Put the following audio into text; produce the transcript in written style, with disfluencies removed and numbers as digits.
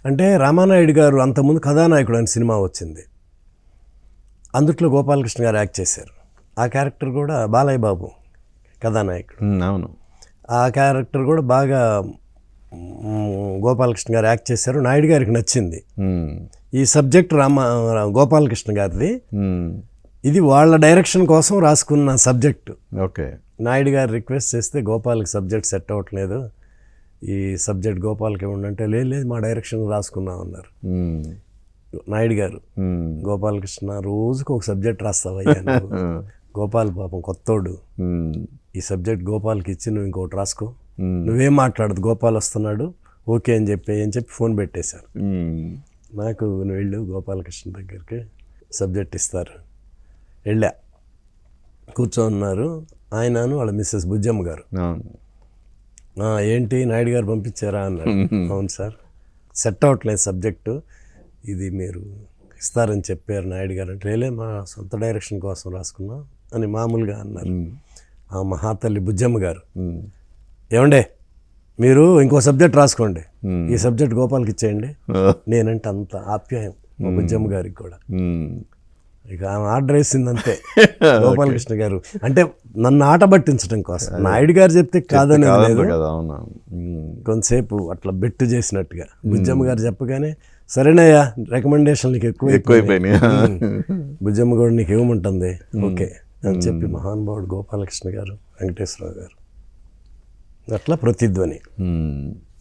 అంటే రామానాయుడు గారు అంతకుముందు కథానాయకుడు అని సినిమా వచ్చింది, అందుట్లో గోపాలకృష్ణ గారు యాక్ట్ చేశారు. ఆ క్యారెక్టర్ కూడా బాలయ్య బాబు కథానాయకుడు. అవును, ఆ క్యారెక్టర్ కూడా బాగా గోపాలకృష్ణ గారు యాక్ట్ చేశారు. నాయుడు గారికి నచ్చింది. ఈ సబ్జెక్ట్ గోపాలకృష్ణ గారిది, ఇది వాళ్ళ డైరెక్షన్ కోసం రాసుకున్న సబ్జెక్టు. ఓకే, నాయుడు గారు రిక్వెస్ట్ చేస్తే గోపాల్కి సబ్జెక్ట్ సెట్ అవ్వట్లేదు, ఈ సబ్జెక్ట్ గోపాల్కి ఇవ్వండి, లేదు మా డైరెక్షన్ రాసుకున్నాం అన్నారు నాయుడు గారు. గోపాలకృష్ణ రోజుకు ఒక సబ్జెక్ట్ రాస్తావయ్యా నువ్వు, గోపాల్ పాపం కొత్తోడు, ఈ సబ్జెక్ట్ గోపాల్కి ఇచ్చి నువ్వు ఇంకోటి రాసుకో, నువ్వేం మాట్లాడదు, గోపాల్ వస్తున్నాడు ఓకే అని చెప్పి ఫోన్ పెట్టేశారు నాకు. నువ్వు వెళ్ళు గోపాలకృష్ణ దగ్గరికి, సబ్జెక్ట్ ఇస్తారు. వెళ్ళా, కూర్చోన్నారు ఆయనను వాళ్ళ మిస్సెస్ బుజ్జమ్మ గారు. ఏంటి నాయుడు గారు పంపించారా అన్నారు. అవును సార్, సెట్ అవ్వట్లేదు సబ్జెక్టు, ఇది మీరు ఇస్తారని చెప్పారు నాయుడు గారు అంటే, లేలే మా సొంత డైరెక్షన్ కోసం రాసుకున్నాం అని మామూలుగా అన్నారు. ఆ మహాతల్లి బుజ్జమ్మ గారు, ఏమండే మీరు ఇంకో సబ్జెక్ట్ రాసుకోండి, ఈ సబ్జెక్ట్ గోపాల్కి ఇచ్చేయండి. నేనంటే అంత ఆప్యాయం మా బుజ్జమ్మ గారికి కూడా. ఇక ఆమె ఆర్డర్ వేసిందంతే గోపాలకృష్ణ గారు. అంటే నన్ను ఆట పట్టించడం కోసం, నాయుడు గారు చెప్తే కాదని లేదు, కొంతసేపు అట్లా బెట్టు చేసినట్టుగా. బుజ్జమ్మ గారు చెప్పగానే సరేనయ్యా రికమెండేషన్ నీకు ఎక్కువైపోయినాయి, బుజ్జమ్మ కూడా నీకు ఏముంటుంది ఓకే అని చెప్పి మహానుభావుడు గోపాలకృష్ణ గారు, వెంకటేశ్వరరావు గారు, అట్లా ప్రతిధ్వని.